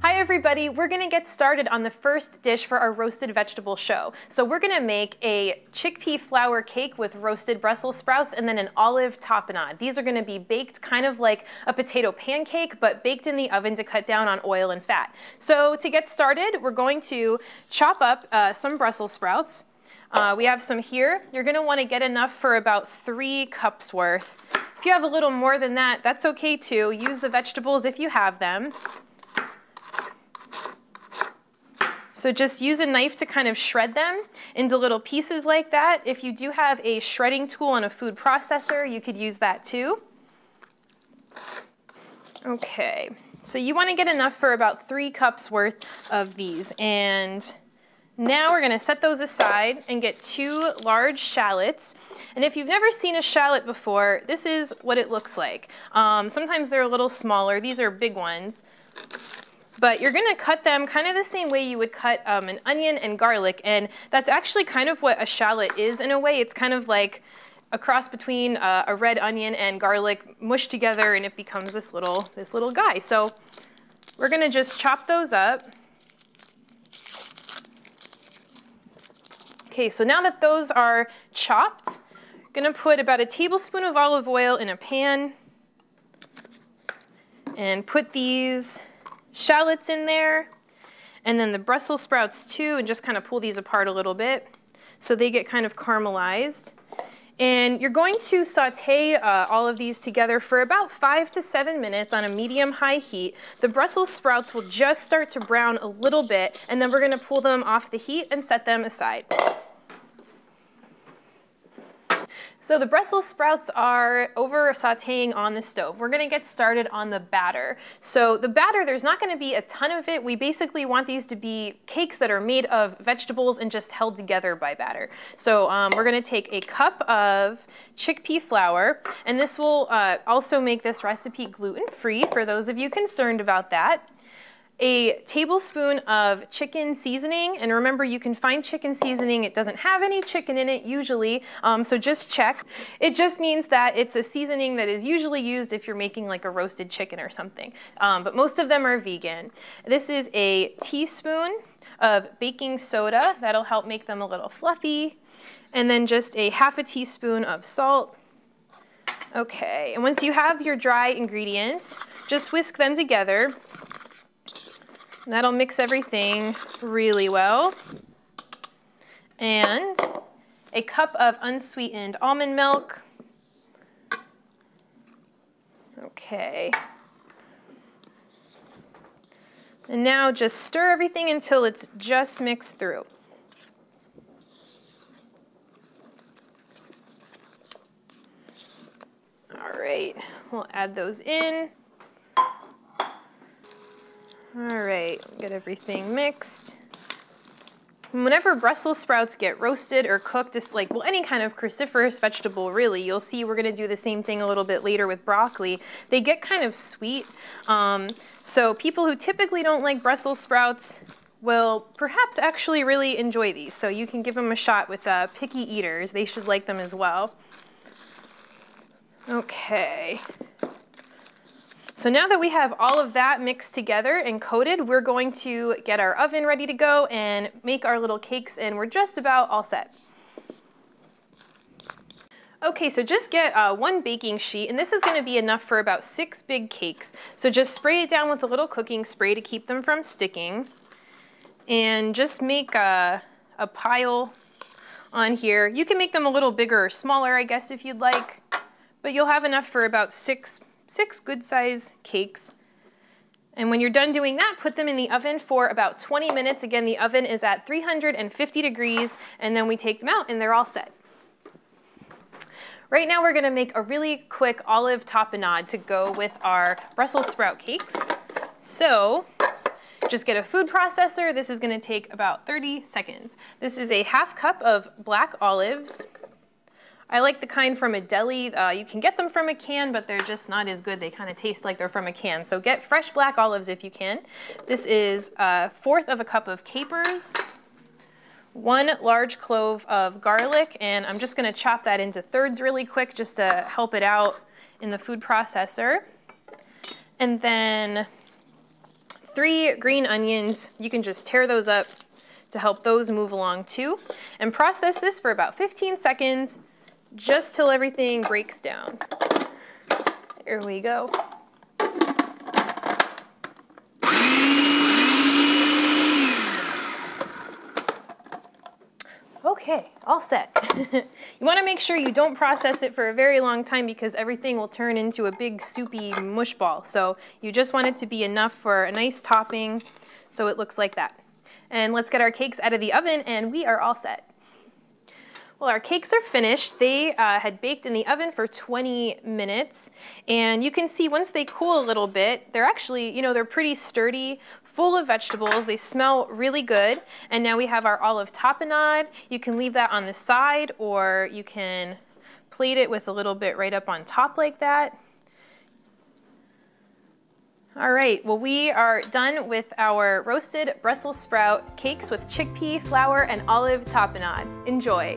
Hi everybody, we're gonna get started on the first dish for our roasted vegetable show. So we're gonna make a chickpea flour cake with roasted Brussels sprouts and then an olive tapenade. These are gonna be baked kind of like a potato pancake, but baked in the oven to cut down on oil and fat. So to get started, we're going to chop up some Brussels sprouts. We have some here. You're gonna wanna get enough for about 3 cups worth. If you have a little more than that, that's okay too. Use the vegetables if you have them. So just use a knife to kind of shred them into little pieces like that. If you do have a shredding tool and a food processor, you could use that too. Okay, so you want to get enough for about 3 cups worth of these. And now we're going to set those aside and get 2 large shallots. And if you've never seen a shallot before, this is what it looks like. Sometimes they're a little smaller. These are big ones. But you're gonna cut them kind of the same way you would cut an onion and garlic, and that's actually kind of what a shallot is in a way. It's kind of like a cross between a red onion and garlic mushed together, and it becomes this little guy. So we're gonna just chop those up. Okay, so now that those are chopped, I'm gonna put about a tablespoon of olive oil in a pan and put these shallots in there, and then the Brussels sprouts too, and just kind of pull these apart a little bit so they get kind of caramelized. And you're going to saute all of these together for about 5 to 7 minutes on a medium-high heat. The Brussels sprouts will just start to brown a little bit, and then we're going to pull them off the heat and set them aside. So the Brussels sprouts are over sauteing on the stove. We're gonna get started on the batter. So the batter, there's not gonna be a ton of it. We basically want these to be cakes that are made of vegetables and just held together by batter. So we're gonna take a cup of chickpea flour, and this will also make this recipe gluten-free for those of you concerned about that. A tablespoon of chicken seasoning, and remember you can find chicken seasoning, it doesn't have any chicken in it usually, so just check. It just means that it's a seasoning that is usually used if you're making like a roasted chicken or something, but most of them are vegan. This is a teaspoon of baking soda, that'll help make them a little fluffy, and then just a half a teaspoon of salt. Okay, and once you have your dry ingredients, just whisk them together. That'll mix everything really well. And a cup of unsweetened almond milk. Okay. And now just stir everything until it's just mixed through. All right, we'll add those in. All right, get everything mixed. Whenever Brussels sprouts get roasted or cooked, just like, well, any kind of cruciferous vegetable really, you'll see we're gonna do the same thing a little bit later with broccoli. They get kind of sweet. So people who typically don't like Brussels sprouts will perhaps actually really enjoy these. So you can give them a shot with picky eaters. They should like them as well. Okay. So now that we have all of that mixed together and coated, we're going to get our oven ready to go and make our little cakes, and we're just about all set. Okay, so just get 1 baking sheet, and this is gonna be enough for about 6 big cakes. So just spray it down with a little cooking spray to keep them from sticking. And just make a pile on here. You can make them a little bigger or smaller, I guess, if you'd like, but you'll have enough for about 6 good size cakes. And when you're done doing that, put them in the oven for about 20 minutes. Again, the oven is at 350 degrees, and then we take them out and they're all set. Right now we're gonna make a really quick olive tapenade to go with our Brussels sprout cakes. So just get a food processor. This is gonna take about 30 seconds. This is a half cup of black olives. I like the kind from a deli. You can get them from a can, but they're just not as good. They kind of taste like they're from a can. So get fresh black olives if you can. This is 1/4 of a cup of capers, 1 large clove of garlic, and I'm just gonna chop that into thirds really quick just to help it out in the food processor. And then 3 green onions. You can just tear those up to help those move along too. And process this for about 15 seconds, just till everything breaks down. There we go. Okay, all set. You want to make sure you don't process it for a very long time because everything will turn into a big soupy mush ball. So you just want it to be enough for a nice topping so it looks like that. And let's get our cakes out of the oven and we are all set. Well, our cakes are finished. They had baked in the oven for 20 minutes. And you can see once they cool a little bit, they're actually, you know, they're pretty sturdy, full of vegetables. They smell really good. And now we have our olive tapenade. You can leave that on the side or you can plate it with a little bit right up on top like that. All right, well, we are done with our roasted Brussels sprout cakes with chickpea, flour, and olive tapenade. Enjoy.